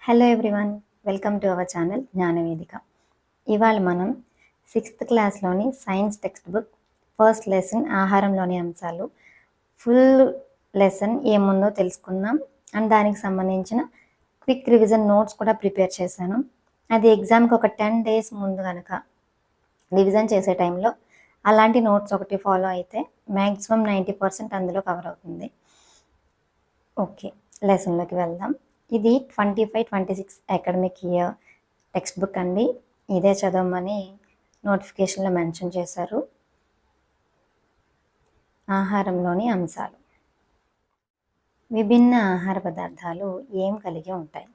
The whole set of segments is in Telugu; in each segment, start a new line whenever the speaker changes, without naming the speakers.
Hello everyone, welcome to our channel Gnanavedika. ఇవాళ మనం 6th క్లాస్లోని science text book first lesson ఆహారంలోని అంశాలు ఫుల్ లెసన్ ఏముందో తెలుసుకుందాం. అండ్ దానికి సంబంధించిన క్విక్ రివిజన్ నోట్స్ కూడా ప్రిపేర్ చేశాను. అది ఎగ్జామ్కి ఒక 10 days ముందు కనుక రివిజన్ చేసే టైంలో అలాంటి నోట్స్ ఒకటి ఫాలో అయితే మ్యాక్సిమం 90% అందులో కవర్ అవుతుంది. ఓకే, లెసన్లోకి వెళ్దాం. ఇది 25-26 అకాడమిక్ ఇయర్ టెక్స్ట్ బుక్ అండి. ఇదే చదవమని నోటిఫికేషన్లో మెన్షన్ చేశారు. ఆహారంలోని అంశాలు. విభిన్న ఆహార పదార్థాలు ఏం కలిగి ఉంటాయి?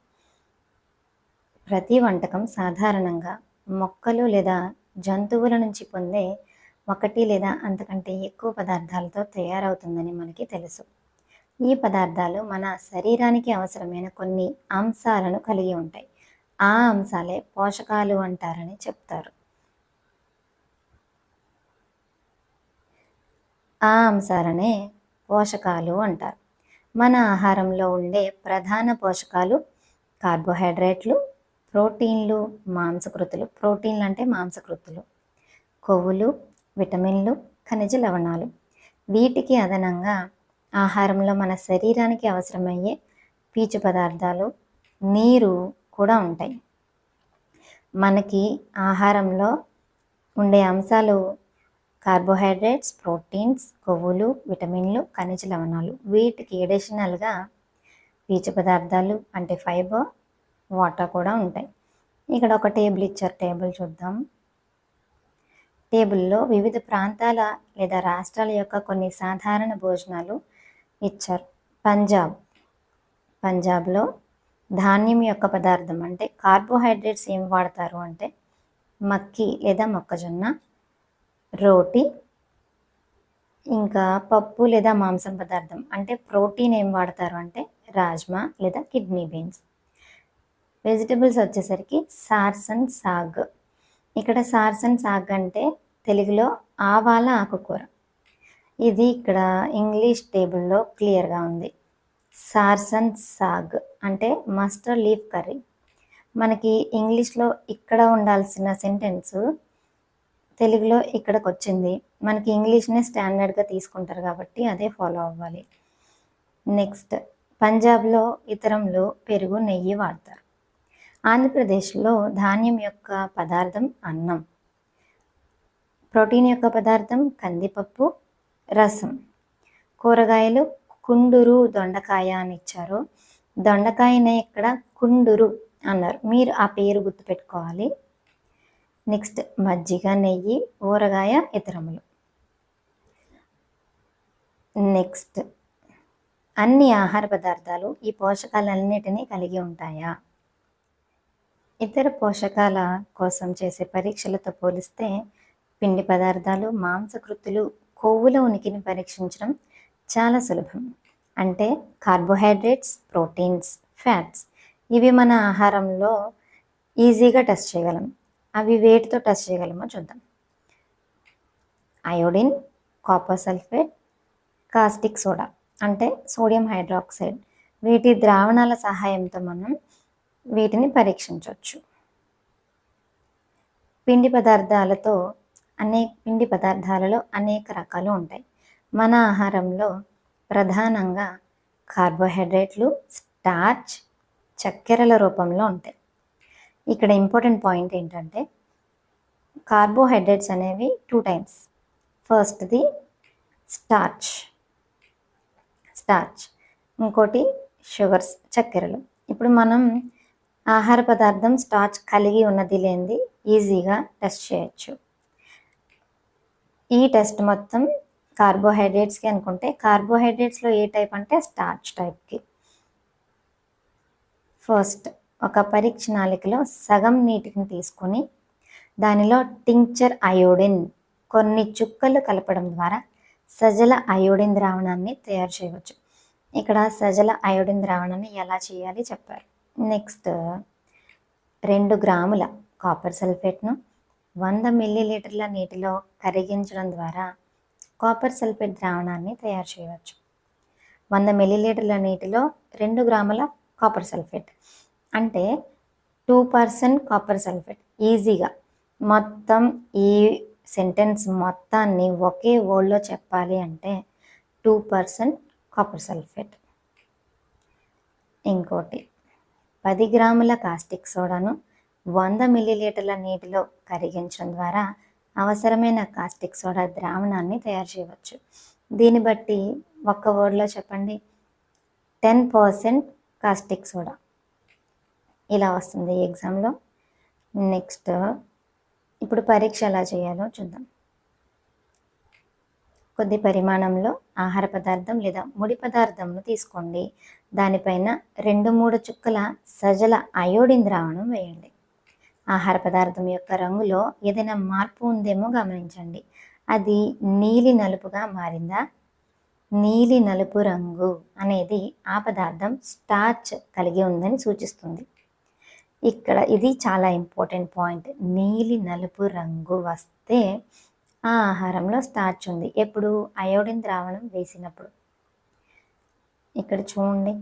ప్రతి వంటకం సాధారణంగా మొక్కలు లేదా జంతువుల నుంచి పొందే ఒకటి లేదా అంతకంటే ఎక్కువ పదార్థాలతో తయారవుతుందని మనకి తెలుసు. ఈ పదార్థాలు మన శరీరానికి అవసరమైన కొన్ని అంశాలను కలిగి ఉంటాయి. ఆ అంశాలే పోషకాలు అంటారని చెప్తారు. ఆ అంశాలనే పోషకాలు అంటారు. మన ఆహారంలో ఉండే ప్రధాన పోషకాలు కార్బోహైడ్రేట్లు, ప్రోటీన్లు, మాంసకృతులు. ప్రోటీన్లు అంటే మాంసకృతులు, కొవ్వులు, విటమిన్లు, ఖనిజ లవణాలు. వీటికి అదనంగా ఆహారంలో మన శరీరానికి అవసరమయ్యే పీచు పదార్థాలు, నీరు కూడా ఉంటాయి. మనకి ఆహారంలో ఉండే అంశాలు కార్బోహైడ్రేట్స్, ప్రోటీన్స్, కొవ్వులు, విటమిన్లు, ఖనిజ లవణాలు. వీటికి ఎడిషనల్గా పీచు పదార్థాలు అంటే ఫైబర్, వాటర్ కూడా ఉంటాయి. ఇక్కడ ఒక టేబుల్ ఇచ్చారు, టేబుల్ చూద్దాం. టేబుల్లో వివిధ ప్రాంతాల లేదా రాష్ట్రాల యొక్క కొన్ని సాధారణ భోజనాలు ఇచ్చారు. పంజాబ్లో ధాన్యం యొక్క పదార్థం అంటే కార్బోహైడ్రేట్స్ ఏం వాడతారు అంటే మక్కీ లేదా మొక్కజొన్న, రోటి, ఇంకా పప్పు లేదా మాంసం పదార్థం అంటే ప్రోటీన్ ఏం వాడతారు అంటే రాజ్మా లేదా కిడ్నీ బీన్స్. వెజిటబుల్స్ వచ్చేసరికి సార్స్ అండ్ సాగ్. ఇక్కడ సార్స్ అండ్ సాగ్ అంటే తెలుగులో ఆవాల ఆకుకూర. ఇది ఇక్కడ ఇంగ్లీష్ టేబుల్లో క్లియర్గా ఉంది. సార్స్ అండ్ సాగ్ అంటే మస్టర్డ్ లీఫ్ కర్రీ. మనకి ఇంగ్లీష్లో ఇక్కడ ఉండాల్సిన సెంటెన్స్ తెలుగులో ఇక్కడికి వచ్చింది. మనకి ఇంగ్లీష్నే స్టాండర్డ్గా తీసుకుంటారు కాబట్టి అదే ఫాలో అవ్వాలి. నెక్స్ట్, పంజాబ్లో ఇతరంలో పెరుగు, నెయ్యి వాడతారు. ఆంధ్రప్రదేశ్లో ధాన్యం యొక్క పదార్థం అన్నం, ప్రోటీన్ యొక్క పదార్థం కందిపప్పు, రసం. కూరగాయలు కుండురు, దొండకాయ అని ఇచ్చారు. దొండకాయనే ఇక్కడ కుండురు అన్నారు. మీరు ఆ పేరు గుర్తుపెట్టుకోవాలి. నెక్స్ట్, మజ్జిగ, నెయ్యి, ఊరగాయ, ఇతరములు. నెక్స్ట్, అన్ని ఆహార పదార్థాలు ఈ పోషకాలన్నిటినీ కలిగి ఉంటాయా? ఇతర పోషకాల కోసం చేసే పరీక్షలతో పోలిస్తే పిండి పదార్థాలు, మాంసకృతులు, కొవ్వుల ఉనికిని పరీక్షించడం చాలా సులభం. అంటే కార్బోహైడ్రేట్స్, ప్రోటీన్స్, ఫ్యాట్స్ ఇవి మన ఆహారంలో ఈజీగా టెస్ట్ చేయగలం. అవి వేటితో టెస్ట్ చేయగలమో చూద్దాం. Iodine, copper sulphate, caustic soda అంటే సోడియం హైడ్రాక్సైడ్. వీటి ద్రావణాల సహాయంతో మనం వీటిని పరీక్షించవచ్చు. పిండి పదార్థాలలో అనేక రకాలు ఉంటాయి. మన ఆహారంలో ప్రధానంగా కార్బోహైడ్రేట్లు, స్టార్చ్, చక్కెరల రూపంలో ఉంటాయి. ఇక్కడ ఇంపార్టెంట్ పాయింట్ ఏంటంటే కార్బోహైడ్రేట్స్ అనేవి 2 types. ఫస్ట్ది స్టార్చ్, ఇంకోటి షుగర్స్, చక్కెరలు. ఇప్పుడు మనం ఆహార పదార్థం స్టార్చ్ కలిగి ఉన్నది లేనిది ఈజీగా టెస్ట్ చేయొచ్చు. ఈ టెస్ట్ మొత్తం కార్బోహైడ్రేట్స్కి అనుకుంటే కార్బోహైడ్రేట్స్లో ఏ టైప్ అంటే స్టార్చ్ టైప్కి. ఫస్ట్, ఒక పరీక్ష నాళికలో సగం నీటిని తీసుకొని దానిలో టింక్చర్ అయోడిన్ కొన్ని చుక్కలు కలపడం ద్వారా సజల అయోడిన్ ద్రావణాన్ని తయారు చేయవచ్చు. ఇక్కడ సజల అయోడిన్ ద్రావణాన్ని ఎలా చేయాలి చెప్పారు. నెక్స్ట్, 2 grams కాపర్ సల్ఫేట్ను 100 ml నీటిలో కరిగించడం ద్వారా కాపర్ సల్ఫేట్ ద్రావణాన్ని తయారు చేయవచ్చు. 100 ml నీటిలో 2 grams కాపర్ సల్ఫేట్. అంటే 2% కాపర్ సల్ఫేట్. ఈజీగా మొత్తం ఈ సెంటెన్స్ మొత్తాన్ని ఒకే వర్డ్లో చెప్పాలి అంటే 2% కాపర్ సల్ఫేట్. ఇంకోటి 10 గ్రాముల కాస్టిక్ సోడాను 100 మిల్లీలీటర్ల నీటిలో కరిగించడం ద్వారా అవసరమైన కాస్టిక్ సోడా ద్రావణాన్ని తయారు చేయవచ్చు. దీన్ని బట్టి ఒక్క వర్డ్లో చెప్పండి. 10% కాస్టిక్ సోడా ఇలా వస్తుంది ఎగ్జామ్లో. నెక్స్ట్ ఇప్పుడు పరీక్ష ఎలా చేయాలో చూద్దాం. కొద్ది పరిమాణంలో ఆహార పదార్థం లేదా ముడి పదార్థంను తీసుకోండి. దానిపైన 2-3 చుక్కల సజల అయోడిన్ ద్రావణం వేయండి. ఆహార పదార్థం యొక్క రంగులో ఏదైనా మార్పు ఉందేమో గమనించండి. అది నీలి నలుపుగా మారిందా? నీలి నలుపు రంగు అనేది ఆ పదార్థం స్టార్చ్ కలిగి ఉందని సూచిస్తుంది. ఇక్కడ ఇది చాలా ఇంపార్టెంట్ పాయింట్. నీలి నలుపు రంగు వస్తే ఆ ఆహారంలో స్టార్చ్ ఉంది. ఎప్పుడు? అయోడిన్ ద్రావణం వేసినప్పుడు. ఇక్కడ చూడండి,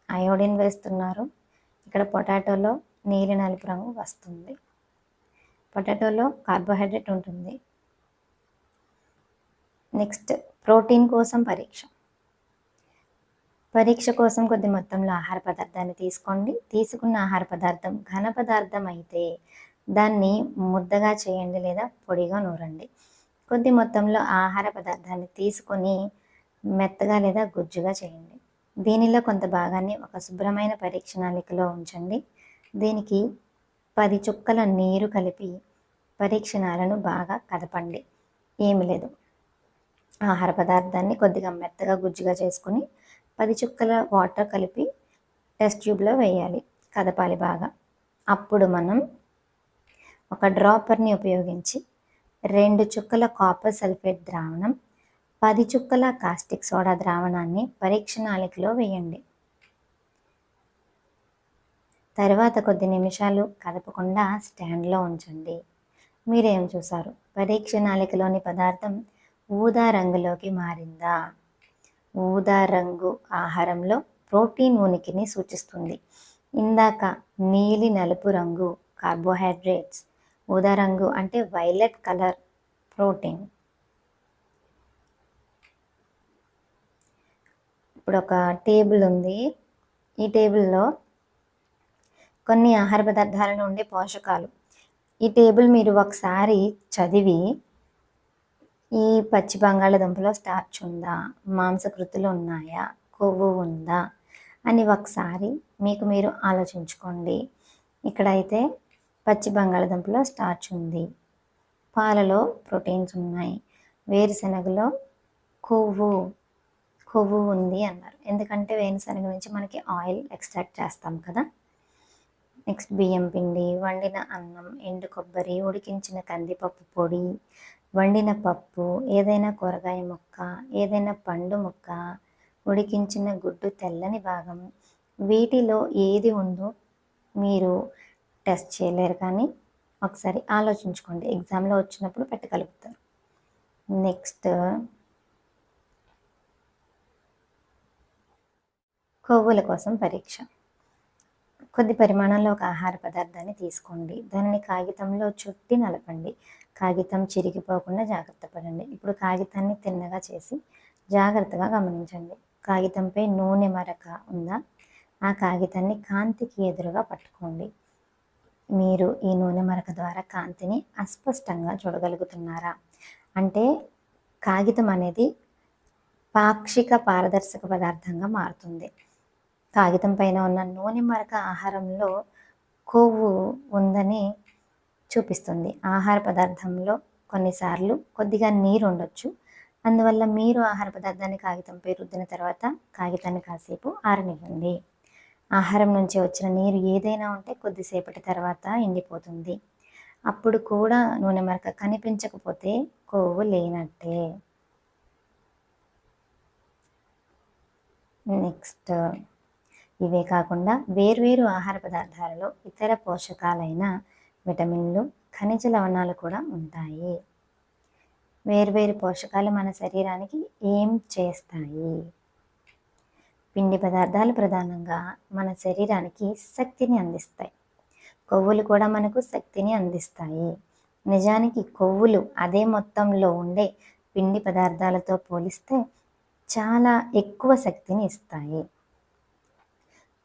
అయోడిన్ వేస్తున్నారు. ఇక్కడ పొటాటోలో నీలి నలుపు రంగు వస్తుంది. పొటాటోలో కార్బోహైడ్రేట్ ఉంటుంది. నెక్స్ట్ ప్రోటీన్ కోసం పరీక్ష. పరీక్ష కోసం కొద్ది మొత్తంలో ఆహార పదార్థాన్ని తీసుకోండి. తీసుకున్న ఆహార పదార్థం ఘన పదార్థం అయితే దాన్ని ముద్దగా చేయండి లేదా పొడిగా నూరండి. కొద్ది మొత్తంలో ఆహార పదార్థాన్ని తీసుకొని మెత్తగా లేదా గుజ్జుగా చేయండి. దీనిలో కొంత భాగాన్ని ఒక శుభ్రమైన పరీక్ష నాళికలో ఉంచండి. దీనికి 10 చుక్కల నీరు కలిపి పరీక్షణాలను బాగా కదపండి. ఏమి లేదు, ఆహార పదార్థాన్ని కొద్దిగా మెత్తగా గుజ్జుగా చేసుకొని 10 చుక్కల వాటర్ కలిపి టెస్ట్ ట్యూబ్లో వేయాలి, కదపాలి బాగా. అప్పుడు మనం ఒక డ్రాపర్ని ఉపయోగించి 2 చుక్కల కాపర్ సల్ఫేట్ ద్రావణం, 10 చుక్కల కాస్టిక్ సోడా ద్రావణాన్ని పరీక్ష నాళికలో వేయండి. తర్వాత కొద్ది నిమిషాలు కదపకుండా స్టాండ్లో ఉంచండి. మీరేం చూసారు? పరీక్ష నాళికలోని పదార్థం ఊదా రంగులోకి మారిందా? ఊదా రంగు ఆహారంలో ప్రోటీన్ ఉనికిని సూచిస్తుంది. ఇందాక నీలి నలుపు రంగు కార్బోహైడ్రేట్స్, ఊదా రంగు అంటే వైలెట్ కలర్ ప్రోటీన్. ఇప్పుడు ఒక టేబుల్ ఉంది. ఈ టేబుల్లో కొన్ని ఆహార పదార్థాలలో ఉండే పోషకాలు. ఈ టేబుల్ మీరు ఒకసారి చదివి ఈ పచ్చి బంగాళదుంపలో స్టార్చ్ ఉందా, మాంసకృతులు ఉన్నాయా, కొవ్వు ఉందా అని ఒకసారి మీకు మీరు ఆలోచించుకోండి. ఇక్కడైతే పచ్చి బంగాళదుంపలో స్టార్చ్ ఉంది, పాలలో ప్రోటీన్స్ ఉన్నాయి, వేరుశనగలో కొవ్వు ఉంది అన్నారు. ఎందుకంటే వేరుశనగ నుంచి మనకి ఆయిల్ ఎక్స్ట్రాక్ట్ చేస్తాం కదా. నెక్స్ట్ బియ్యం పిండి, వండిన అన్నం, ఎండు కొబ్బరి, ఉడికించిన కందిపప్పు పొడి, వండిన పప్పు, ఏదైనా కూరగాయ ముక్క, ఏదైనా పండు ముక్క, ఉడికించిన గుడ్డు తెల్లని భాగం. వీటిలో ఏది ఉందో మీరు టెస్ట్ చేయలేరు, కానీ ఒకసారి ఆలోచించుకోండి. ఎగ్జామ్లో వచ్చినప్పుడు పెట్టగలుగుతారు. నెక్స్ట్ కొవ్వుల కోసం పరీక్ష. కొద్ది పరిమాణంలో ఒక ఆహార పదార్థాన్ని తీసుకోండి. దానిని కాగితంలో చుట్టి నలపండి. కాగితం చిరిగిపోకుండా జాగ్రత్త పడండి. ఇప్పుడు కాగితాన్ని తిన్నగా చేసి జాగ్రత్తగా గమనించండి. కాగితంపై నూనె మరక ఉందా? ఆ కాగితాన్ని కాంతికి ఎదురుగా పట్టుకోండి. మీరు ఈ నూనె మరక ద్వారా కాంతిని అస్పష్టంగా చూడగలుగుతున్నారా? అంటే కాగితం అనేది పాక్షిక పారదర్శక పదార్థంగా మారుతుంది. కాగితం పైన ఉన్న నూనె మరక ఆహారంలో కొవ్వు ఉందని చూపిస్తుంది. ఆహార పదార్థంలో కొన్నిసార్లు కొద్దిగా నీరు ఉండొచ్చు. అందువల్ల మీరు ఆహార పదార్థాన్ని కాగితంపై రుద్దిన తర్వాత కాగితాన్ని కాసేపు ఆరనివ్వండి. ఆహారం నుంచి వచ్చిన నీరు ఏదైనా ఉంటే కొద్దిసేపటి తర్వాత ఎండిపోతుంది. అప్పుడు కూడా నూనె మరక కనిపించకపోతే కొవ్వు లేనట్టే. నెక్స్ట్ ఇవే కాకుండా వేర్వేరు ఆహార పదార్థాలలో ఇతర పోషకాలైన విటమిన్లు, ఖనిజ లవణాలు కూడా ఉంటాయి. వేర్వేరు పోషకాలు మన శరీరానికి ఏం చేస్తాయి? పిండి పదార్థాలు ప్రధానంగా మన శరీరానికి శక్తిని అందిస్తాయి. కొవ్వులు కూడా మనకు శక్తిని అందిస్తాయి. నిజానికి కొవ్వులు అదే మొత్తంలో ఉండే పిండి పదార్థాలతో పోలిస్తే చాలా ఎక్కువ శక్తిని ఇస్తాయి.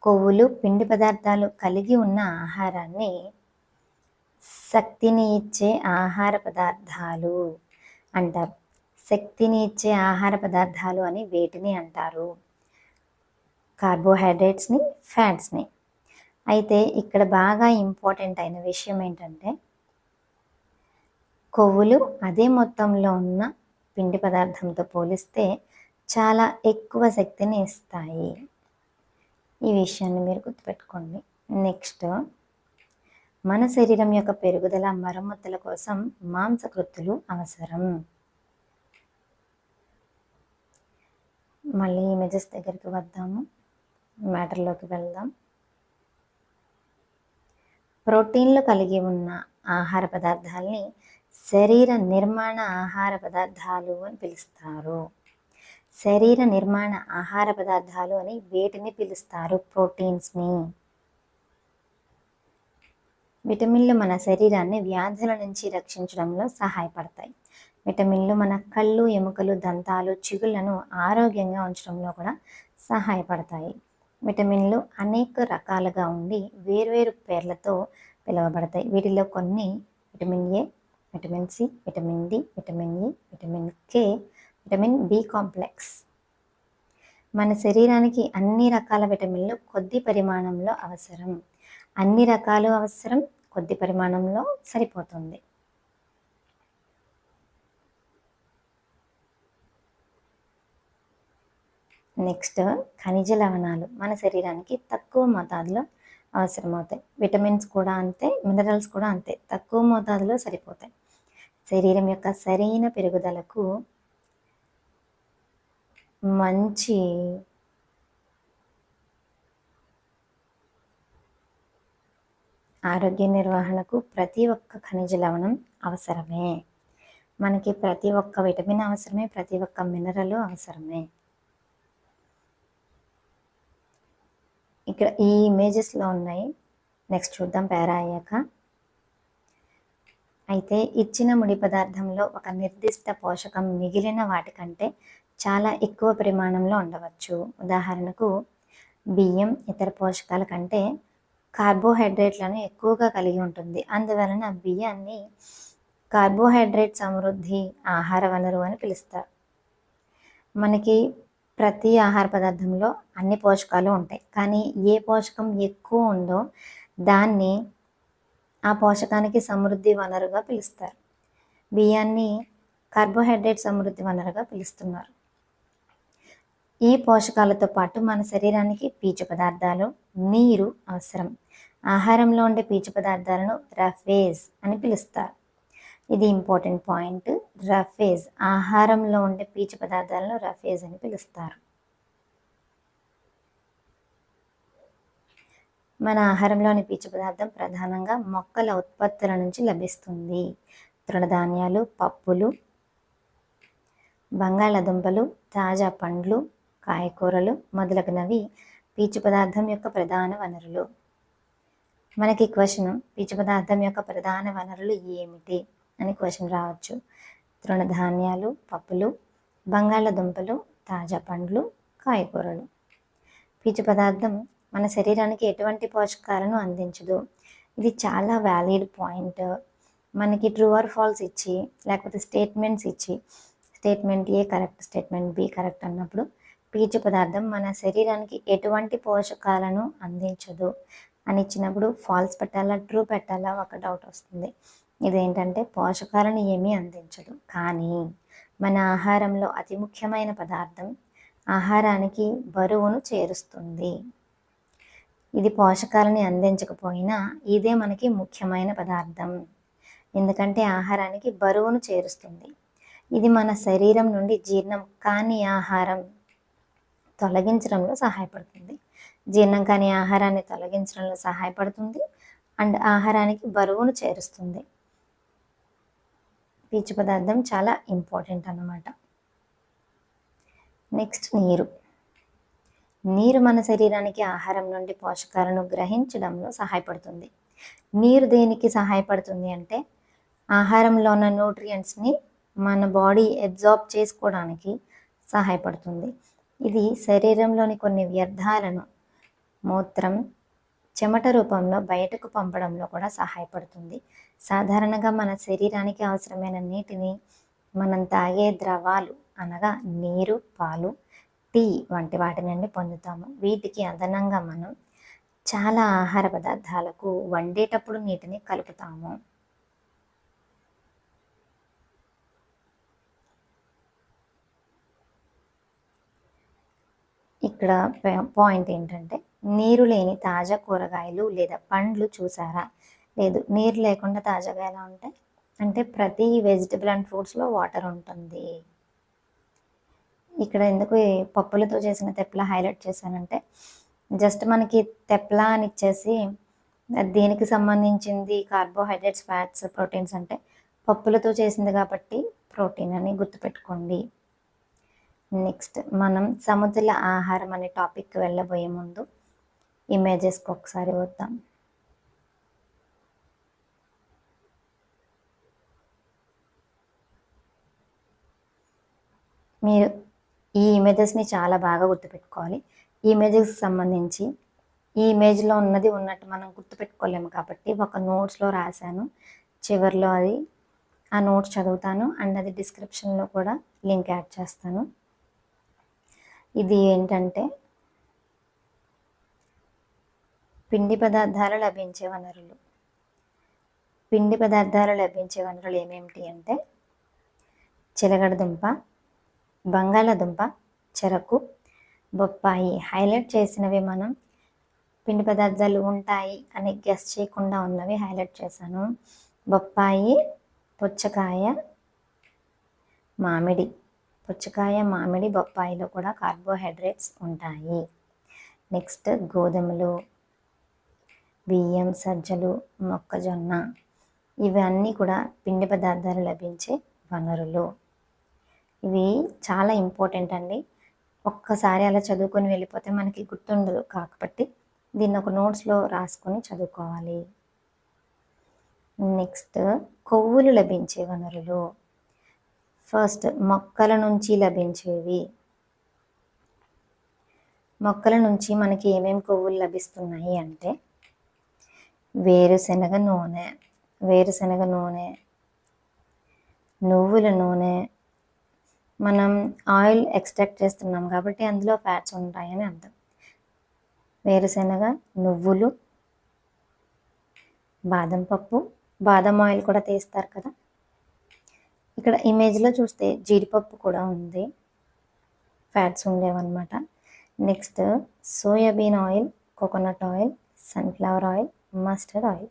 కొవ్వులు, పిండి పదార్థాలు కలిగి ఉన్న ఆహారాన్ని శక్తిని ఇచ్చే ఆహార పదార్థాలు అంటారు. శక్తిని ఇచ్చే ఆహార పదార్థాలు అని వేటిని అంటారు? కార్బోహైడ్రేట్స్ని, ఫ్యాట్స్ని. అయితే ఇక్కడ బాగా ఇంపార్టెంట్ అయిన విషయం ఏంటంటే, కొవ్వులు అదే మొత్తంలో ఉన్న పిండి పదార్థంతో పోలిస్తే చాలా ఎక్కువ శక్తిని ఇస్తాయి. ఈ విషయాన్ని మీరు గుర్తుపెట్టుకోండి. నెక్స్ట్, మన శరీరం యొక్క పెరుగుదల, మరమ్మతుల కోసం మాంసకృత్తులు అవసరం. మళ్ళీ ఇమేజెస్ దగ్గరికి వద్దాము, మ్యాటర్లోకి వెళ్దాం. ప్రోటీన్లు కలిగి ఉన్న ఆహార పదార్థాలని శరీర నిర్మాణ ఆహార పదార్థాలు అని పిలుస్తారు. శరీర నిర్మాణ ఆహార పదార్థాలు అని వేటిని పిలుస్తారు? ప్రోటీన్స్ని. విటమిన్లు మన శరీరాన్ని వ్యాధుల నుంచి రక్షించడంలో సహాయపడతాయి. విటమిన్లు మన కళ్ళు, ఎముకలు, దంతాలు, చిగుళ్లను ఆరోగ్యంగా ఉంచడంలో కూడా సహాయపడతాయి. విటమిన్లు అనేక రకాలుగా ఉండి వేర్వేరు పేర్లతో పిలువబడతాయి. వీటిలో కొన్ని vitamin A, vitamin C, vitamin D, vitamin E, vitamin K, vitamin B complex. మన శరీరానికి అన్ని రకాల విటమిన్లు కొద్ది పరిమాణంలో అవసరం. అన్ని రకాలు అవసరం, కొద్ది పరిమాణంలో సరిపోతుంది. నెక్స్ట్, ఖనిజ లవణాలు మన శరీరానికి తక్కువ మోతాదులో అవసరమవుతాయి. విటమిన్స్ కూడా అంతే, మినరల్స్ కూడా అంతే, తక్కువ మోతాదులో సరిపోతాయి. శరీరం యొక్క సరైన పెరుగుదలకు, మంచి ఆరోగ్య నిర్వహణకు ప్రతి ఒక్క ఖనిజ లవణం అవసరమే. మనకి ప్రతి ఒక్క విటమిన్ అవసరమే, ప్రతి ఒక్క మినరల్ అవసరమే. ఇక్కడ ఈ ఇమేజెస్లో ఉన్నాయి. నెక్స్ట్ చూద్దాం పేరా అయ్యాక. అయితే ఇచ్చిన ముడి పదార్థంలో ఒక నిర్దిష్ట పోషకం మిగిలిన వాటికంటే చాలా ఎక్కువ పరిమాణంలో ఉండవచ్చు. ఉదాహరణకు బియ్యం ఇతర పోషకాల కంటే కార్బోహైడ్రేట్లను ఎక్కువగా కలిగి ఉంటుంది. అందువలన బియ్యాన్ని కార్బోహైడ్రేట్ సమృద్ధి ఆహార వనరు అని పిలుస్తారు. మనకి ప్రతి ఆహార పదార్థంలో అన్ని పోషకాలు ఉంటాయి, కానీ ఏ పోషకం ఎక్కువ ఉందో దాన్ని ఆ పోషకానికి సమృద్ధి వనరుగా పిలుస్తారు. బియ్యాన్ని కార్బోహైడ్రేట్ సమృద్ధి వనరుగా పిలుస్తున్నారు. ఈ పోషకాలతో పాటు మన శరీరానికి పీచు పదార్థాలు, నీరు అవసరం. ఆహారంలో ఉండే పీచు పదార్థాలను రఫేజ్ అని పిలుస్తారు. ఇది ఇంపార్టెంట్ పాయింట్. రఫేజ్, ఆహారంలో ఉండే పీచు పదార్థాలను రఫేజ్ అని పిలుస్తారు. మన ఆహారంలోని పీచు పదార్థం ప్రధానంగా మొక్కల ఉత్పత్తుల నుంచి లభిస్తుంది. తృణధాన్యాలు, పప్పులు, బంగాళాదుంపలు, తాజా పండ్లు, కాయకూరలు మొదలగునవి పీచు పదార్థం యొక్క ప్రధాన వనరులు. మనకి క్వశ్చన్, పీచు పదార్థం యొక్క ప్రధాన వనరులు ఏమిటి అని క్వశ్చన్ రావచ్చు. తృణధాన్యాలు, పప్పులు, బంగాళాదుంపలు, తాజా పండ్లు, కాయకూరలు. పీచు పదార్థం మన శరీరానికి ఎటువంటి పోషకాలను అందించదు. ఇది చాలా వ్యాలిడ్ పాయింట్. మనకి ట్రూ ఆర్ ఫాల్స్ ఇచ్చి, లేకపోతే స్టేట్మెంట్స్ ఇచ్చి, స్టేట్మెంట్ ఏ కరెక్ట్, స్టేట్మెంట్ బి కరెక్ట్ అన్నప్పుడు పీచు పదార్థం మన శరీరానికి ఎటువంటి పోషకాలను అందించదు అని ఇచ్చినప్పుడు ఫాల్స్ పెట్టాలా, ట్రూ పెట్టాలా ఒక డౌట్ వస్తుంది. ఇదేంటంటే పోషకాలను ఏమీ అందించదు, కానీ మన ఆహారంలో అతి ముఖ్యమైన పదార్థం ఆహారానికి బరువును చేరుస్తుంది. ఇది పోషకాలని అందించకపోయినా ఇదే మనకి ముఖ్యమైన పదార్థం, ఎందుకంటే ఆహారానికి బరువును చేరుస్తుంది. ఇది మన శరీరం నుండి జీర్ణం కాని ఆహారం తొలగించడంలో సహాయపడుతుంది. జీర్ణం కాని ఆహారాన్ని తొలగించడంలో సహాయపడుతుంది అండ్ ఆహారానికి బరువును చేరుస్తుంది. పీచు పదార్థం చాలా ఇంపార్టెంట్ అన్నమాట. నెక్స్ట్, నీరు. నీరు మన శరీరానికి ఆహారం నుండి పోషకాలను గ్రహించడంలో సహాయపడుతుంది. నీరు దేనికి సహాయపడుతుంది అంటే ఆహారంలో ఉన్న న్యూట్రియంట్స్ని మన బాడీ అబ్జార్బ్ చేసుకోవడానికి సహాయపడుతుంది. ఇది శరీరంలోని కొన్ని వ్యర్థాలను మూత్రం, చెమట రూపంలో బయటకు పంపడంలో కూడా సహాయపడుతుంది. సాధారణంగా మన శరీరానికి అవసరమైన నీటిని మనం తాగే ద్రవాలు అనగా నీరు, పాలు, టీ వంటి వాటి నుండి పొందుతాము. వీటికి అదనంగా మనం చాలా ఆహార పదార్థాలకు వండేటప్పుడు నీటిని కలుపుతాము. ఇక్కడ పాయింట్ ఏంటంటే నీరు లేని తాజా కూరగాయలు లేదా పండ్లు చూసారా? లేదు. నీరు లేకుండా తాజాగా ఎలా ఉంటాయి అంటే ప్రతి వెజిటబుల్ అండ్ ఫ్రూట్స్లో వాటర్ ఉంటుంది. ఇక్కడ ఎందుకు ఈ పప్పులతో చేసిన తెప్పలా హైలైట్ చేశానంటే జస్ట్ మనకి తెప్పలా అని ఇచ్చేసి దేనికి సంబంధించింది కార్బోహైడ్రేట్స్, ఫ్యాట్స్, ప్రోటీన్స్ అంటే పప్పులతో చేసింది కాబట్టి ప్రోటీన్ అని గుర్తుపెట్టుకోండి. నెక్స్ట్ మనం సముద్ర ఆహారం అనే టాపిక్ వెళ్ళబోయే ముందు ఇమేజెస్కి ఒకసారి వద్దాం. మీరు ఈ ఇమేజెస్ని చాలా బాగా గుర్తుపెట్టుకోవాలి. ఈ ఇమేజెస్కి సంబంధించి ఈ ఇమేజ్లో ఉన్నది ఉన్నట్టు మనం గుర్తుపెట్టుకోలేము కాబట్టి ఒక నోట్స్లో రాశాను. చివరిలో అది ఆ నోట్స్ చదువుతాను అండ్ అది డిస్క్రిప్షన్లో కూడా లింక్ యాడ్ చేస్తాను. ఇది ఏంటంటే పిండి పదార్థాలు లభించే వనరులు. పిండి పదార్థాలు లభించే వనరులు ఏమేమిటి అంటే చిలగడదుంప, బంగాళాదుంప, చెరకు, బొప్పాయి. హైలైట్ చేసినవి మనం పిండి పదార్థాలు ఉంటాయి అని గెస్ చేయకుండా ఉన్నవి హైలైట్ చేశాను. బొప్పాయి, పుచ్చకాయ, మామిడి. పుచ్చకాయ, మామిడి, బొప్పాయిలో కూడా కార్బోహైడ్రేట్స్ ఉంటాయి. నెక్స్ట్ గోధుమలు, బియ్యం, సజ్జలు, మొక్కజొన్న ఇవన్నీ కూడా పిండి పదార్థాలు లభించే వనరులు. ఇవి చాలా ఇంపార్టెంట్ అండి. ఒక్కసారి అలా చదువుకొని వెళ్ళిపోతే మనకి గుర్తుండదు కాబట్టి దీన్ని ఒక నోట్స్లో రాసుకొని చదువుకోవాలి. నెక్స్ట్ కొవ్వులు లభించే వనరులు. ఫస్ట్ మొక్కల నుంచి లభించేవి. మొక్కల నుంచి మనకి ఏమేమి కొవ్వులు లభిస్తున్నాయి అంటే వేరుశనగ నూనె, నువ్వుల నూనె. మనం ఆయిల్ ఎక్స్ట్రాక్ట్ చేస్తున్నాం కాబట్టి అందులో ఫ్యాట్స్ ఉంటాయని అర్థం. వేరుశనగ, నువ్వులు, బాదం పప్పు, బాదం ఆయిల్ కూడా తీస్తారు కదా. ఇక్కడ ఇమేజ్లో చూస్తే జీడిపప్పు కూడా ఉంది, ఫ్యాట్స్ ఉండేవన్నమాట. Next soybean oil, coconut oil, sunflower oil, mustard oil.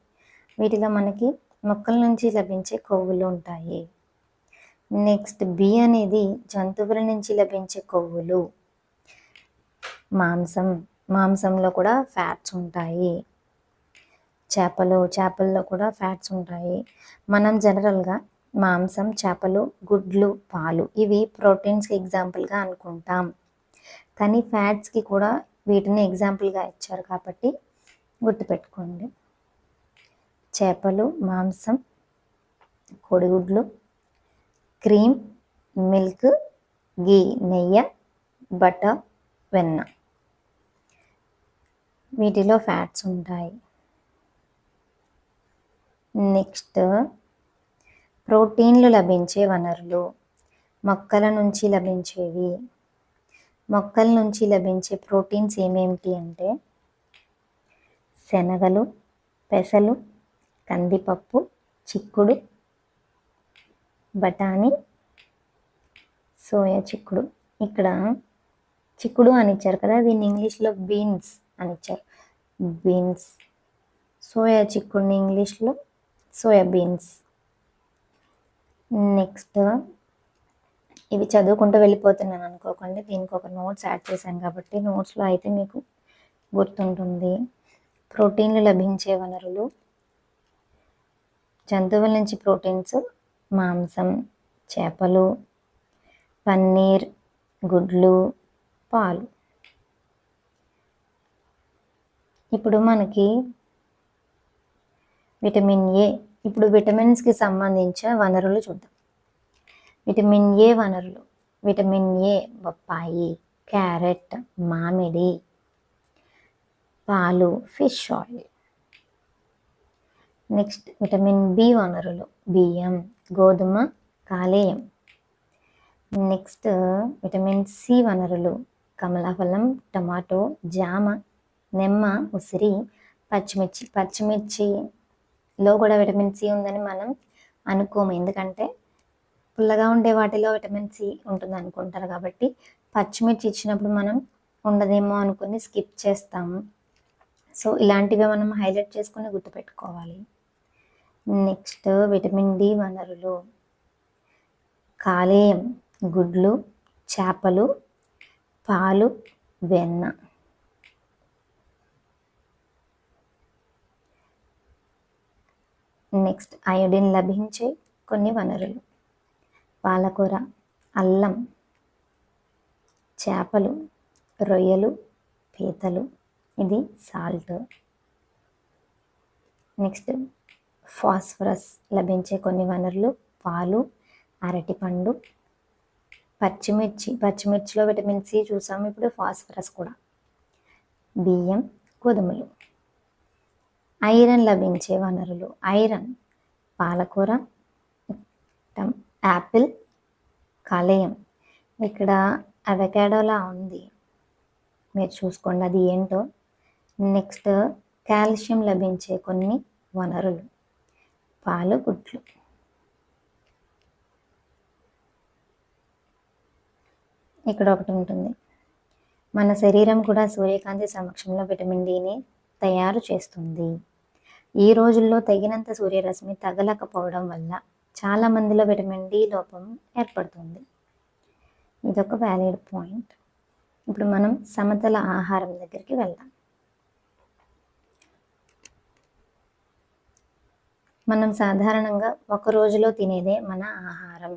వీటిలో మనకి మొక్కల నుంచి లభించే కొవ్వులు ఉంటాయి. నెక్స్ట్ బి అనేది జంతువుల నుంచి లభించే కొవ్వులు. మాంసంలో కూడా ఫ్యాట్స్ ఉంటాయి. చేపల్లో కూడా ఫ్యాట్స్ ఉంటాయి. మనం జనరల్గా మాంసం, చేపలు, గుడ్లు, పాలు ఇవి ప్రోటీన్స్కి ఎగ్జాంపుల్గా అనుకుంటాం. కానీ ఫ్యాట్స్కి కూడా వీటిని ఎగ్జాంపుల్గా ఇచ్చారు కాబట్టి గుర్తుపెట్టుకోండి. చేపలు, మాంసం, కోడిగుడ్లు, క్రీమ్, మిల్క్, గీ, నెయ్యి, బటర్, వెన్న వీటిలో ఫ్యాట్స్ ఉంటాయి. నెక్స్ట్ ప్రోటీన్లు లభించే వనరులు. మొక్కల నుంచి లభించేవి. మొక్కల నుంచి లభించే ప్రోటీన్స్ ఏమేమిటి అంటే శనగలు, పెసలు, కందిపప్పు, చిక్కుడు, బఠానీ, సోయా చిక్కుడు. ఇక్కడ చిక్కుడు అని ఇచ్చారు కదా, దీన్ని ఇంగ్లీష్లో బీన్స్ అని ఇచ్చారు. బీన్స్. సోయా చిక్కుడుని ఇంగ్లీష్లో సోయా బీన్స్. నెక్స్ట్ ఇవి చదువుకుంటూ వెళ్ళిపోతున్నాను అనుకోకండి, దీనికి ఒక నోట్స్ యాడ్ చేశాను కాబట్టి నోట్స్లో అయితే మీకు గుర్తుంటుంది. ప్రోటీన్లు లభించే వనరులు. జంతువుల నుంచి ప్రోటీన్స్ మాంసం, చేపలు, పన్నీర్, గుడ్లు, పాలు. ఇప్పుడు మనకి విటమిన్ ఏ, ఇప్పుడు విటమిన్స్కి సంబంధించిన వనరులు చూద్దాం. విటమిన్ ఏ వనరులు: విటమిన్ ఏ బొప్పాయి, క్యారెట్, మామిడి, పాలు, fish oil. Next vitamin B వనరులు: బియ్యం, గోధుమ, కాలేయం. నెక్స్ట్ విటమిన్ సి వనరులు: కమలాఫలం, టమాటో, జామ, నిమ్మ, ఉసిరి, పచ్చిమిర్చి. పచ్చిమిర్చిలో కూడా విటమిన్ సి ఉందని మనం అనుకోము, ఎందుకంటే పుల్లగా ఉండే వాటిలో విటమిన్ సి ఉంటుంది అనుకుంటారు కాబట్టి పచ్చిమిర్చి ఇచ్చినప్పుడు మనం ఉండదేమో అనుకుని స్కిప్ చేస్తాము. సో ఇలాంటివి మనం హైలైట్ చేసుకుని గుర్తుపెట్టుకోవాలి. నెక్స్ట్ విటమిన్ డి వనరులు: కాలేయం, గుడ్లు, చేపలు, పాలు, వెన్న. నెక్స్ట్ అయోడిన్ లభించే కొన్ని వనరులు: పాలకూర, అల్లం, చేపలు, రొయ్యలు, పీతలు. ఇది సాల్ట్. నెక్స్ట్ ఫాస్ఫరస్ లభించే కొన్ని వనరులు: పాలు, అరటిపండు, పచ్చిమిర్చిలో విటమిన్ సి చూసాము, ఇప్పుడు ఫాస్ఫరస్ కూడా. బియ్యం, గోధుమలు. ఐరన్ లభించే వనరులు: ఐరన్, పాలకూర, యాపిల్, కాలేయం. ఇక్కడ అవకాడోలా ఉంది, మీరు చూసుకోండి అది ఏంటో. నెక్స్ట్ కాల్షియం లభించే కొన్ని వనరులు: పాలు, గుడ్లు. ఇక్కడ ఒకటి ఉంటుంది, మన శరీరం కూడా సూర్యకాంతి సమక్షంలో విటమిన్ డిని తయారు చేస్తుంది. ఈ రోజుల్లో తగినంత సూర్యరశ్మి తగలకపోవడం వల్ల చాలా మందిలో విటమిన్ డి లోపం ఏర్పడుతుంది. ఇదొక వ్యాలిడ్ పాయింట్. ఇప్పుడు మనం సమతల ఆహారం దగ్గరికి వెళ్దాం. మనం సాధారణంగా ఒక రోజులో తినేదే మన ఆహారం.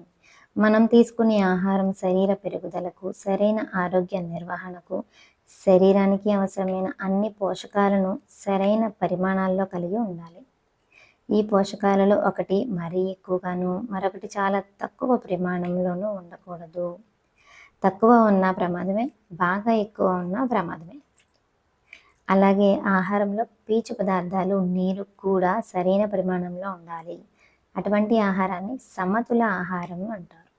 మనం తీసుకునే ఆహారం శరీర పెరుగుదలకు, సరైన ఆరోగ్య నిర్వహణకు, శరీరానికి అవసరమైన అన్ని పోషకాలను సరైన పరిమాణాల్లో కలిగి ఉండాలి. ఈ పోషకాలలో ఒకటి మరీ ఎక్కువగాను, మరొకటి చాలా తక్కువ పరిమాణంలోనూ ఉండకూడదు. తక్కువ ఉన్నా ప్రమాదమే, బాగా ఎక్కువ ఉన్నా ప్రమాదమే. అలాగే ఆహారంలో పీచు పదార్థాలు, నీరు కూడా సరైన పరిమాణంలో ఉండాలి. అటువంటి ఆహారాన్ని సమతుల ఆహారం అంటారు,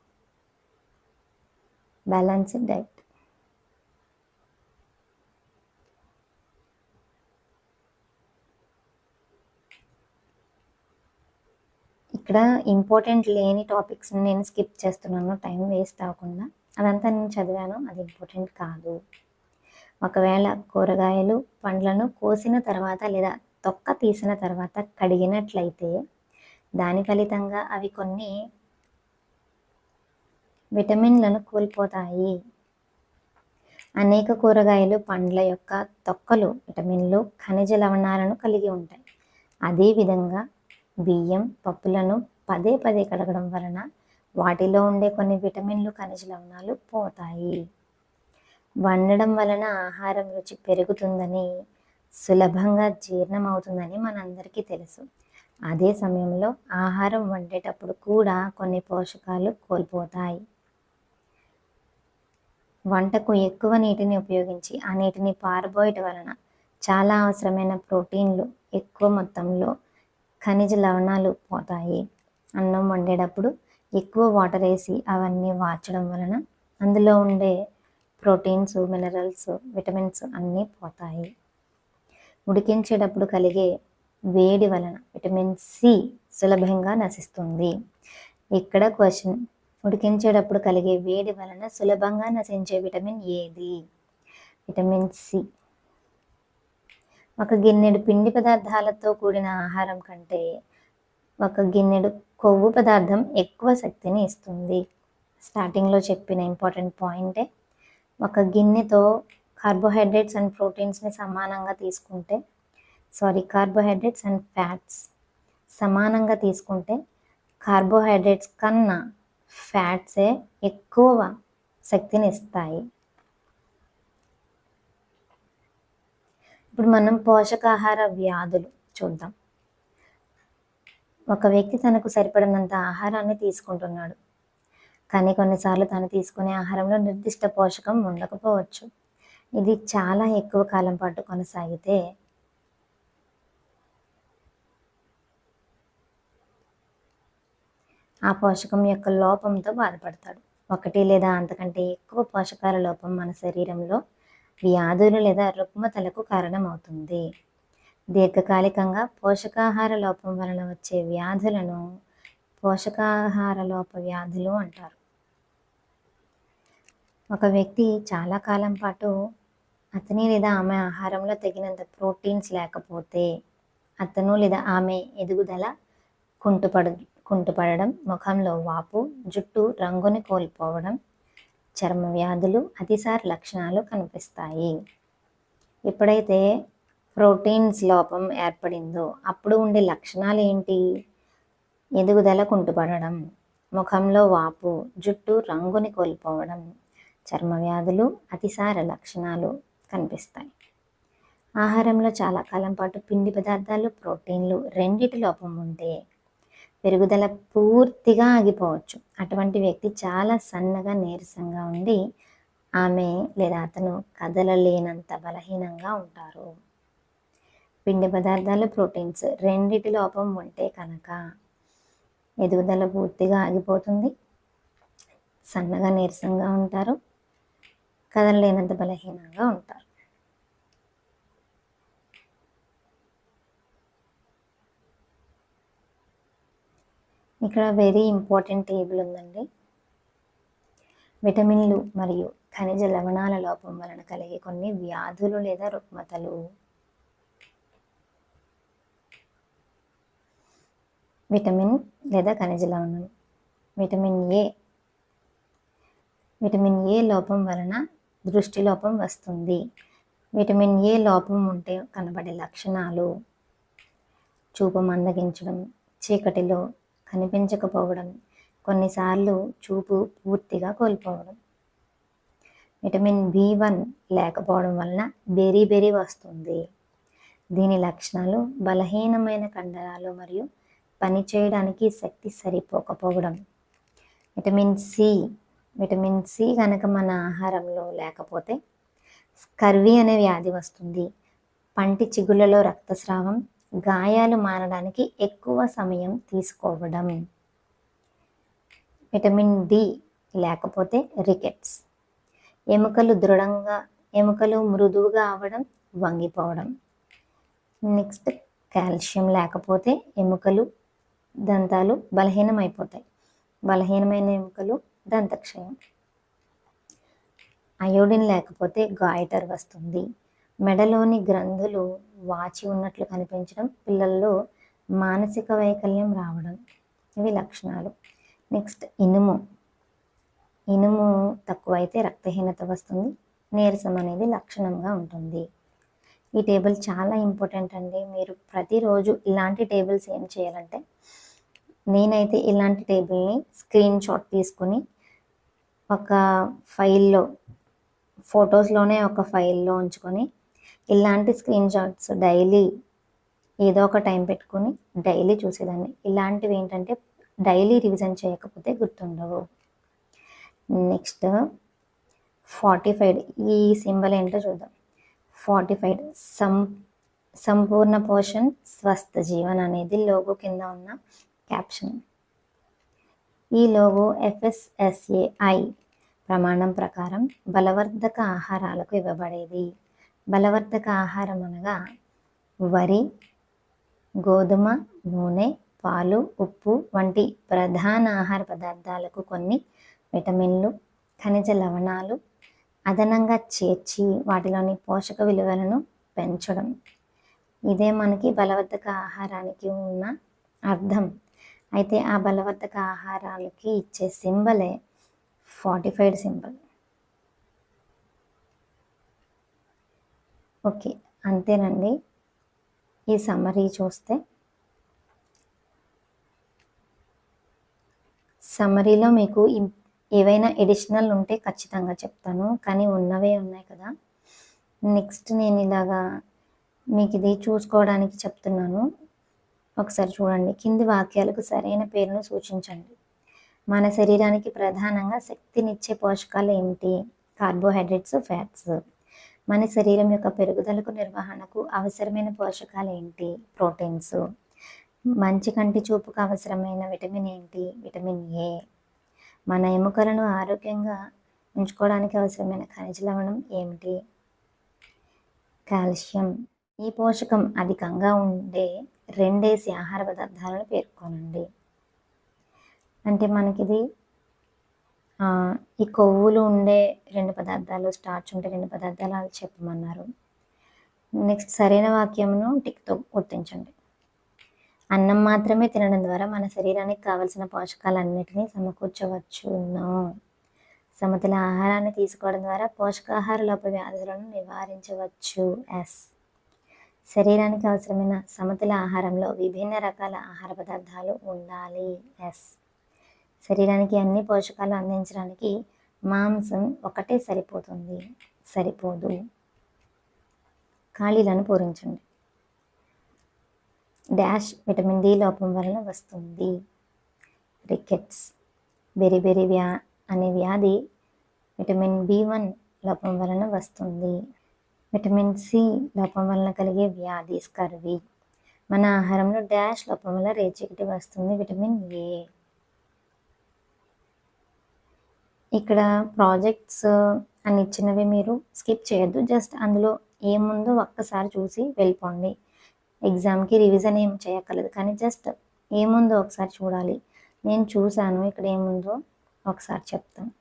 బ్యాలెన్స్డ్ డైట్. ఇక్కడ ఇంపార్టెంట్ లేని టాపిక్స్ నేను స్కిప్ చేస్తున్నాను, టైం వేస్ట్ అవ్వకుండా. అదంతా నేను చదివాను, అది ఇంపార్టెంట్ కాదు. ఒకవేళ కూరగాయలు, పండ్లను కోసిన తర్వాత లేదా తొక్క తీసిన తర్వాత కడిగినట్లయితే దాని ఫలితంగా అవి కొన్ని విటమిన్లను కోల్పోతాయి. అనేక కూరగాయలు, పండ్ల యొక్క తొక్కలు విటమిన్లు, ఖనిజ లవణాలను కలిగి ఉంటాయి. అదేవిధంగా బియ్యం, పప్పులను పదే పదే కడగడం వలన వాటిలో ఉండే కొన్ని విటమిన్లు, ఖనిజ లవణాలు పోతాయి. వండడం వలన ఆహారం రుచి పెరుగుతుందని, సులభంగా జీర్ణమవుతుందని మనందరికీ తెలుసు. అదే సమయంలో ఆహారం వండేటప్పుడు కూడా కొన్ని పోషకాలు కోల్పోతాయి. వంటకు ఎక్కువ నీటిని ఉపయోగించి ఆ నీటిని పారబోయటం వలన చాలా అవసరమైన ప్రోటీన్లు, ఎక్కువ మొత్తంలో ఖనిజ లవణాలు పోతాయి. అన్నం వండేటప్పుడు ఎక్కువ వాటర్ వేసి అవన్నీ వార్చడం వలన అందులో ఉండే ప్రోటీన్స్, మినరల్స్, విటమిన్స్ అన్నీ పోతాయి. ఉడికించేటప్పుడు కలిగే వేడి వలన విటమిన్ సి సులభంగా నశిస్తుంది. ఇక్కడ క్వశ్చన్: ఉడికించేటప్పుడు కలిగే వేడి వలన సులభంగా నశించే విటమిన్ ఏది? Vitamin C. ఒక గిన్నెడు పిండి పదార్థాలతో కూడిన ఆహారం కంటే ఒక గిన్నెడు కొవ్వు పదార్థం ఎక్కువ శక్తిని ఇస్తుంది. స్టార్టింగ్లో చెప్పిన ఇంపార్టెంట్ పాయింటే, ఒక గిన్నెతో కార్బోహైడ్రేట్స్ అండ్ ప్రోటీన్స్ని సమానంగా తీసుకుంటే, కార్బోహైడ్రేట్స్ అండ్ ఫ్యాట్స్ సమానంగా తీసుకుంటే కార్బోహైడ్రేట్స్ కన్నా ఫ్యాట్సే ఎక్కువ శక్తిని ఇస్తాయి. ఇప్పుడు మనం పోషకాహార వ్యాధులు చూద్దాం. ఒక వ్యక్తి తనకు సరిపడినంత ఆహారాన్ని తీసుకుంటున్నాడు. కానీ కొన్నిసార్లు తను తీసుకునే ఆహారంలో నిర్దిష్ట పోషకం ఉండకపోవచ్చు. ఇది చాలా ఎక్కువ కాలం పాటు కొనసాగితే ఆ పోషకం యొక్క లోపంతో బాధపడతాడు. 1 లేదా అంతకంటే ఎక్కువ పోషకాల లోపం మన శరీరంలో వ్యాధులు లేదా రుగ్మతలకు కారణమవుతుంది. దీర్ఘకాలికంగా పోషకాహార లోపం వలన వచ్చే వ్యాధులను పోషకాహార లోప వ్యాధులు అంటారు. ఒక వ్యక్తి చాలా కాలం పాటు అతని లేదా ఆమె ఆహారంలో తగినంత ప్రోటీన్స్ లేకపోతే అతను లేదా ఆమె ఎదుగుదల కుంటుపడడం, ముఖంలో వాపు, జుట్టు రంగుని కోల్పోవడం, చర్మ వ్యాధులు, అతిసార లక్షణాలు కనిపిస్తాయి. ఎప్పుడైతే ప్రోటీన్స్ లోపం ఏర్పడిందో అప్పుడు ఉండే లక్షణాలు ఏంటి? ఎదుగుదల కుంటుపడడం, ముఖంలో వాపు, జుట్టు రంగుని కోల్పోవడం, చర్మ వ్యాధులు, అతిసార లక్షణాలు కనిపిస్తాయి. ఆహారంలో చాలా కాలం పాటు పిండి పదార్థాలు, ప్రోటీన్లు రెండిటి లోపం ఉంటే పెరుగుదల పూర్తిగా ఆగిపోవచ్చు. అటువంటి వ్యక్తి చాలా సన్నగా, నీరసంగా ఉండి ఆమె లేదా అతను కదలలేనంత బలహీనంగా ఉంటారు. పిండి పదార్థాలు, ప్రోటీన్స్ రెండిటి లోపం ఉంటే కనుక ఎదుగుదల పూర్తిగా ఆగిపోతుంది, సన్నగా నీరసంగా ఉంటారు, కదలలేనంత బలహీనంగా ఉంటారు. ఇక్కడ వెరీ ఇంపార్టెంట్ టేబుల్ ఉందండి. విటమిన్లు మరియు ఖనిజ లవణాల లోపం వలన కలిగే కొన్ని వ్యాధులు లేదా రుగ్మతలు. విటమిన్ లేదా ఖనిజ లవణం. విటమిన్ ఏ లోపం వలన దృష్టి లోపం వస్తుంది. విటమిన్ ఏ లోపం ఉంటే కనబడే లక్షణాలు: చూపు మందగించడం, చీకటిలో కనిపించకపోవడం, కొన్నిసార్లు చూపు పూర్తిగా కోల్పోవడం. విటమిన్ B1 లేకపోవడం వలన బెరీ వస్తుంది. దీని లక్షణాలు బలహీనమైన కండరాలు మరియు పనిచేయడానికి శక్తి సరిపోకపోవడం. విటమిన్ సి కనుక మన ఆహారంలో లేకపోతే స్కర్వీ అనే వ్యాధి వస్తుంది. పంటి చిగుళ్ళలో రక్తస్రావం, గాయాలు మానడానికి ఎక్కువ సమయం తీసుకోవడం. విటమిన్ డి లేకపోతే రికెట్స్, ఎముకలు మృదువుగా అవ్వడం, వంగిపోవడం. నెక్స్ట్ కాల్షియం లేకపోతే ఎముకలు, దంతాలు బలహీనమైపోతాయి. బలహీనమైన ఎముకలు, దంతక్షయం. అయోడిన్ లేకపోతే గాయిటర్ వస్తుంది. మెడలోని గ్రంథులు వాచి ఉన్నట్లు కనిపించడం, పిల్లల్లో మానసిక వైకల్యం రావడం. ఇవి లక్షణాలు. నెక్స్ట్ ఇనుము తక్కువైతే రక్తహీనత వస్తుంది, నీరసం అనేది లక్షణంగా ఉంటుంది. ఈ టేబుల్ చాలా ఇంపార్టెంట్ అండి. మీరు ప్రతిరోజు ఇలాంటి టేబుల్స్ ఏం చేయాలంటే, నేనైతే ఇలాంటి టేబుల్ని స్క్రీన్ షాట్ తీసుకుని ఒక ఫైల్లో, ఫొటోస్లోనే ఒక ఫైల్లో ఉంచుకొని ఇలాంటి స్క్రీన్ షాట్స్ డైలీ ఏదో ఒక టైం పెట్టుకొని డైలీ చూసేదాన్ని. ఇలాంటివి ఏంటంటే డైలీ రివిజన్ చేయకపోతే గుర్తుండవు. నెక్స్ట్ 45, ఈ సింబల్ ఏంటో చూద్దాం. 45 సంపూర్ణ పోషణ్ స్వస్థ జీవన్ అనేది లోగో కింద ఉన్న క్యాప్షన్. ఈ లోగో FSSAI ప్రమాణం ప్రకారం బలవర్ధక ఆహారాలకు ఇవ్వబడేది. బలవర్ధక ఆహారం అనగా వరి, గోధుమ, నూనె, పాలు, ఉప్పు వంటి ప్రధాన ఆహార పదార్థాలకు కొన్ని విటమిన్లు, ఖనిజ లవణాలు అదనంగా చేర్చి వాటిలోని పోషక విలువలను పెంచడం. ఇదే మనకి బలవర్ధక ఆహారానికి ఉన్న అర్థం. అయితే ఆ బలవర్ధక ఆహారాలకి ఇచ్చే సింబలే 45 సింబల్. ఓకే, అంతేనండి. ఈ సమ్మరీ చూస్తే, సమ్మరీలో మీకు ఏవైనా ఎడిషనల్ ఉంటే ఖచ్చితంగా చెప్తాను, కానీ ఉన్నవే ఉన్నాయి కదా. నెక్స్ట్ నేను ఇలాగా మీకు ఇది చూసుకోవడానికి చెప్తున్నాను. ఒకసారి చూడండి. కింది వాక్యాలకు సరైన పేరును సూచించండి. మన శరీరానికి ప్రధానంగా శక్తినిచ్చే పోషకాలు ఏమిటి? Carbohydrates, fats. మన శరీరం యొక్క పెరుగుదలకు, నిర్వహణకు అవసరమైన పోషకాలు ఏంటి? ప్రోటీన్స్. మంచి కంటి చూపుకు అవసరమైన విటమిన్ ఏంటి? Vitamin A. మన ఎముకలను ఆరోగ్యంగా ఉంచుకోవడానికి అవసరమైన ఖనిజ లవణం ఏమిటి? కాల్షియం. ఈ పోషకం అధికంగా ఉండే రెండేసి ఆహార పదార్థాలను పేర్కొనండి. అంటే మనకిది ఈ కొవ్వులు ఉండే 2 పదార్థాలు, స్టార్చ్ ఉంటే 2 పదార్థాలు అది చెప్పమన్నారు. నెక్స్ట్ సరైన వాక్యమును టిక్తో గుర్తించండి. అన్నం మాత్రమే తినడం ద్వారా మన శరీరానికి కావలసిన పోషకాలన్నిటినీ సమకూర్చవచ్చును. సమతుల ఆహారాన్ని తీసుకోవడం ద్వారా పోషకాహార లోప వ్యాధులను నివారించవచ్చు. ఎస్. శరీరానికి అవసరమైన సమతుల ఆహారంలో విభిన్న రకాల ఆహార పదార్థాలు ఉండాలి. ఎస్. శరీరానికి అన్ని పోషకాలు అందించడానికి మాంసం ఒకటే సరిపోతుంది. సరిపోదు. ఖాళీలను పూరించండి. డాష్ విటమిన్ డి లోపం వలన వస్తుంది. రికెట్స్. బెరిబెరి అనే వ్యాధి విటమిన్ బి1 లోపం వలన వస్తుంది. విటమిన్ సి లోపం వలన కలిగే వ్యాధి స్కర్వీ. మన ఆహారంలో డాష్ లోపం వల్ల రేచీకటి వస్తుంది. Vitamin A. ఇక్కడ ప్రాజెక్ట్స్ అని ఇచ్చినవి మీరు స్కిప్ చేయొద్దు. జస్ట్ అందులో ఏముందో ఒక్కసారి చూసి వెళ్ళిపోండి. ఎగ్జామ్కి రివిజన్ ఏం చేయక్కర్లేదు, కానీ జస్ట్ ఏముందో ఒకసారి చూడాలి. నేను చూశాను, ఇక్కడ ఏముందో ఒకసారి చెప్తాను.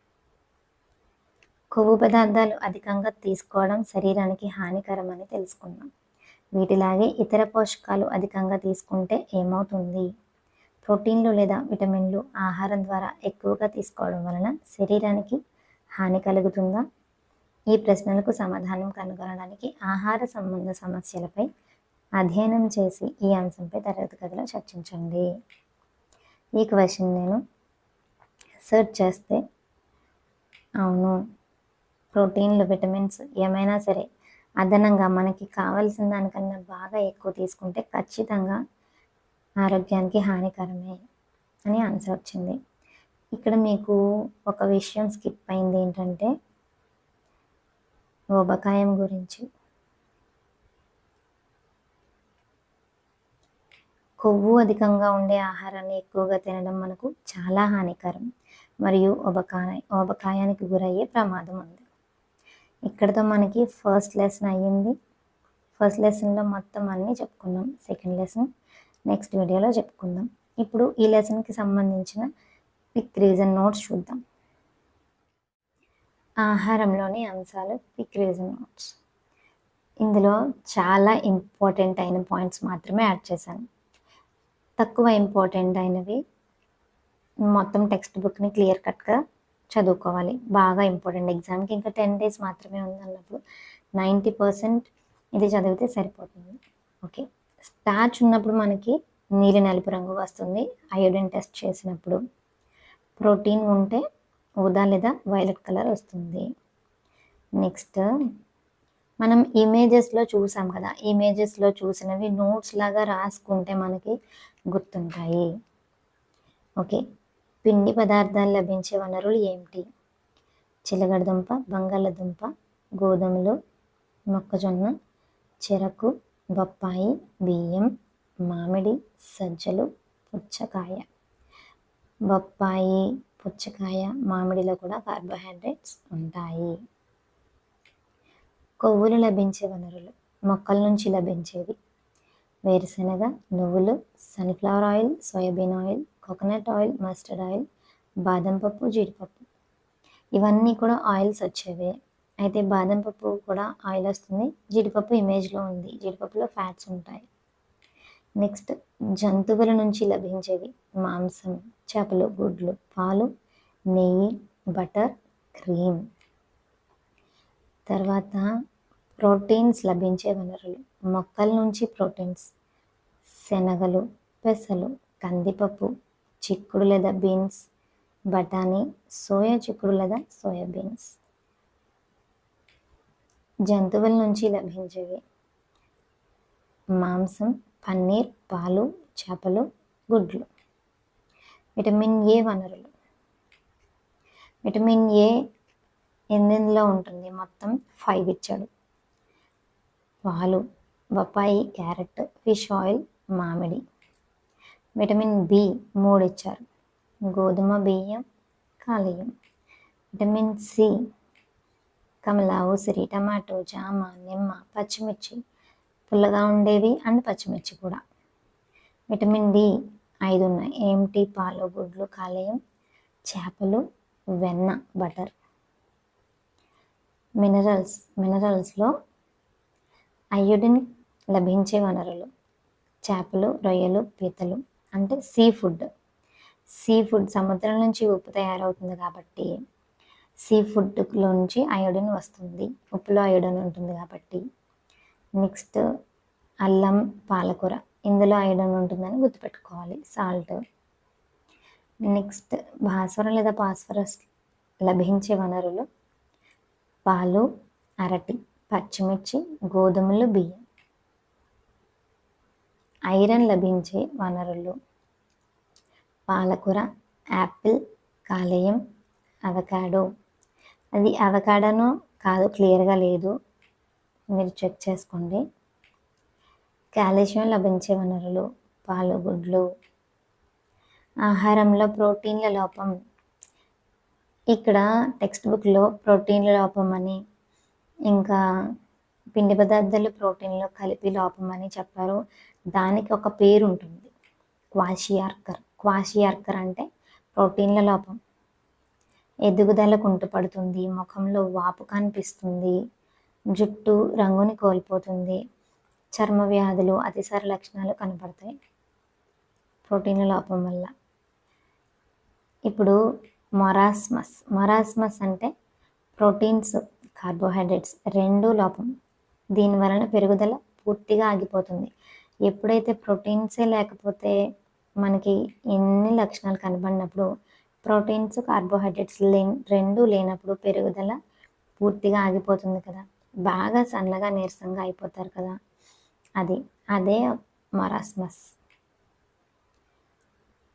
కొవ్వు పదార్థాలు అధికంగా తీసుకోవడం శరీరానికి హానికరమని తెలుసుకున్నాం. వీటిలాగే ఇతర పోషకాలు అధికంగా తీసుకుంటే ఏమవుతుంది? ప్రోటీన్లు లేదా విటమిన్లు ఆహారం ద్వారా ఎక్కువగా తీసుకోవడం వలన శరీరానికి హాని కలుగుతుందా? ఈ ప్రశ్నలకు సమాధానం కనుగొనడానికి ఆహార సంబంధ సమస్యలపై అధ్యయనం చేసి ఈ అంశంపై తరగతి గదిలో చర్చించండి. ఈ క్వశ్చన్ నేను సెర్చ్ చేస్తే అవును, ప్రోటీన్లు, విటమిన్స్ ఏమైనా సరే అదనంగా మనకి కావాల్సిన దానికన్నా బాగా ఎక్కువ తీసుకుంటే ఖచ్చితంగా ఆరోగ్యానికి హానికరమే అని ఆన్సర్ వచ్చింది. ఇక్కడ మీకు ఒక విషయం స్కిప్ అయింది, ఏంటంటే ఊబకాయం గురించి. కొవ్వు అధికంగా ఉండే ఆహారాన్ని ఎక్కువగా తినడం మనకు చాలా హానికరం మరియు ఊబకాయానికి గురయ్యే ప్రమాదం ఉంది. ఇక్కడతో మనకి ఫస్ట్ లెసన్ అయ్యింది. ఫస్ట్ లెసన్లో మొత్తం అన్నీ చెప్పుకున్నాం. సెకండ్ లెసన్ నెక్స్ట్ వీడియోలో చెప్పుకుందాం. ఇప్పుడు ఈ లెసన్కి సంబంధించిన క్విక్ రీజన్ నోట్స్ చూద్దాం. ఆహారంలోని అంశాలు క్విక్ రీజన్ నోట్స్. ఇందులో చాలా ఇంపార్టెంట్ అయిన పాయింట్స్ మాత్రమే యాడ్ చేశాను. తక్కువ ఇంపార్టెంట్ అయినవి మొత్తం టెక్స్ట్ బుక్ని క్లియర్ కట్గా చదువుకోవాలి. బాగా ఇంపార్టెంట్, ఎగ్జామ్కి ఇంకా 10 days మాత్రమే ఉందన్నప్పుడు 90% ఇది చదివితే సరిపోతుంది. ఓకే. స్టార్చ్ ఉన్నప్పుడు మనకి నీలి నలుపు రంగు వస్తుంది అయోడిన్ టెస్ట్ చేసినప్పుడు. ప్రోటీన్ ఉంటే ఊదా లేదా వైలెట్ కలర్ వస్తుంది. నెక్స్ట్ మనం ఇమేజెస్లో చూసాం కదా, ఇమేజెస్లో చూసినవి నోట్స్ లాగా రాసుకుంటే మనకి గుర్తుంటాయి. ఓకే. పిండి పదార్థాలు లభించే వనరులు ఏమిటి? చిలగడదుంప, బంగాళదుంప, గోధుమలు, మొక్కజొన్న, చెరకు, బొప్పాయి, బియ్యం, మామిడి, సజ్జలు, పుచ్చకాయ. బొప్పాయి, పుచ్చకాయ, మామిడిలో కూడా కార్బోహైడ్రేట్స్ ఉంటాయి. కొవ్వులు లభించే వనరులు మొక్కల నుంచి లభించేవి వేరుశనగ, నువ్వులు, sunflower oil, soybean oil, coconut oil, mustard oil, బాదం పప్పు, జీడిపప్పు. ఇవన్నీ కూడా ఆయిల్స్ వచ్చేవే. అయితే బాదం పప్పు కూడా ఆయిల్ వస్తుంది. జీడిపప్పు ఇమేజ్లో ఉంది, జీడిపప్పులో ఫ్యాట్స్ ఉంటాయి. నెక్స్ట్ జంతువుల నుంచి లభించేవి మాంసం, చేపలు, గుడ్లు, పాలు, నెయ్యి, బటర్, క్రీమ్. తర్వాత ప్రోటీన్స్ లభించే వనరులు మొక్కల నుంచి ప్రోటీన్స్ శనగలు, పెసలు, కందిపప్పు, చిక్కుడు లేదా బీన్స్, బఠానీ, సోయా చిక్కుడు లేదా సోయా బీన్స్. జంతువుల నుంచి లభించేవి మాంసం, పన్నీర్, పాలు, చేపలు, గుడ్లు. విటమిన్ ఏ వనరులు. విటమిన్ ఏ ఎందులో ఉంటుంది? మొత్తం 5 ఇచ్చాడు. పాలు, బొప్పాయి, క్యారెట్, ఫిష్ ఆయిల్, మామిడి. విటమిన్ బి 3 ఇచ్చారు. గోధుమ, బియ్యం, కాలేయం. విటమిన్ సి కమల, ఉసిరి, టమాటో, జామ, నిమ్మ, పచ్చిమిర్చి, పుల్లగా ఉండేవి అండ్ పచ్చిమిర్చి కూడా. విటమిన్ డి 5 ఉన్నాయి. ఏమిటి? పాలు, గుడ్లు, కాలేయం, చేపలు, వెన్న, బటర్. మినరల్స్లో అయోడిన్ లభించే వనరులు. చేపలు, రొయ్యలు, పీతలు అంటే సీ ఫుడ్ సముద్రం నుంచి ఉప్పు తయారవుతుంది కాబట్టి సీ ఫుడ్లో నుంచి అయోడిన్ వస్తుంది. ఉప్పులో అయోడిన్ ఉంటుంది కాబట్టి. నెక్స్ట్ అల్లం, పాలకూర, ఇందులో అయోడిన్ ఉంటుందని గుర్తుపెట్టుకోవాలి. సాల్ట్. నెక్స్ట్ భాస్వరం లేదా ఫాస్ఫరస్ లభించే వనరులు. పాలు, అరటి, పచ్చిమిర్చి, గోధుమలు, బియ్యం. ఐరన్ లభించే వనరులు. పాలకూర, యాపిల్, కాలేయం, అవకాడో. అది అవకాడోనో కాదు, క్లియర్గా లేదు, మీరు చెక్ చేసుకోండి. కాల్షియం లభించే వనరులు. పాలు, గుడ్లు. ఆహారంలో ప్రోటీన్ల లోపం. ఇక్కడ టెక్స్ట్ బుక్లో ప్రోటీన్ల లోపం అని, ఇంకా పిండి పదార్థాలు ప్రోటీన్లో కలిపి లోపం అని చెప్పారు. దానికి ఒక పేరు ఉంటుంది, క్వాషియార్కర్ అంటే ప్రోటీన్ల లోపం. ఎదుగుదల కుంటుపడుతుంది, ముఖంలో వాపు కనిపిస్తుంది, జుట్టు రంగుని కోల్పోతుంది, చర్మ వ్యాధులు, అతిసార లక్షణాలు కనపడతాయి ప్రోటీన్ల లోపం వల్ల. ఇప్పుడు మొరాస్మస్ అంటే ప్రోటీన్స్, కార్బోహైడ్రేట్స్ రెండూ లోపం. దీని వలన పెరుగుదల పూర్తిగా ఆగిపోతుంది. ఎప్పుడైతే ప్రోటీన్సే లేకపోతే మనకి ఎన్ని లక్షణాలు కనబడినప్పుడు, ప్రోటీన్స్, కార్బోహైడ్రేట్స్ రెండూ లేనప్పుడు పెరుగుదల పూర్తిగా ఆగిపోతుంది కదా, బాగా సన్నగా నీరసంగా అయిపోతారు కదా, అదే మొరాస్మస్.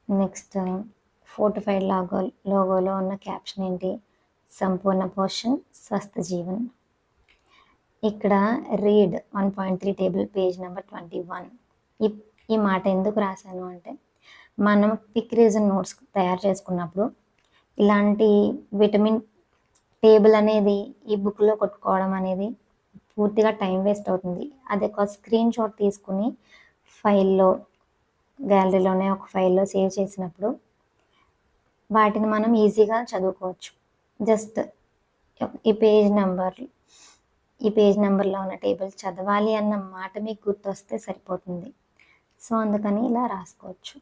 నెక్స్ట్ ఫోర్టిఫైడ్ లోగోలో ఉన్న క్యాప్షన్ ఏంటి? సంపూర్ణ పోషణ్, స్వస్థ జీవన్. ఇక్కడ రీడ్ 1.3 టేబుల్ పేజ్ నెంబర్ 21. ఈ మాట ఎందుకు రాశాను అంటే, మనం క్విక్ రీజన్ నోట్స్ తయారు చేసుకున్నప్పుడు ఇలాంటి విటమిన్ టేబుల్ అనేది ఈ బుక్లో కొట్టుకోవడం అనేది పూర్తిగా టైం వేస్ట్ అవుతుంది. అది ఒక స్క్రీన్ షాట్ తీసుకుని ఫైల్లో, గ్యాలరీలోనే ఒక ఫైల్లో సేవ్ చేసినప్పుడు వాటిని మనం ఈజీగా చదువుకోవచ్చు. జస్ట్ ఈ పేజ్ నెంబర్లో ఉన్న టేబుల్ చదవాలి అన్న మాట మీకు గుర్తొస్తే సరిపోతుంది. సో అందుకని ఇలా రాసుకోవచ్చు.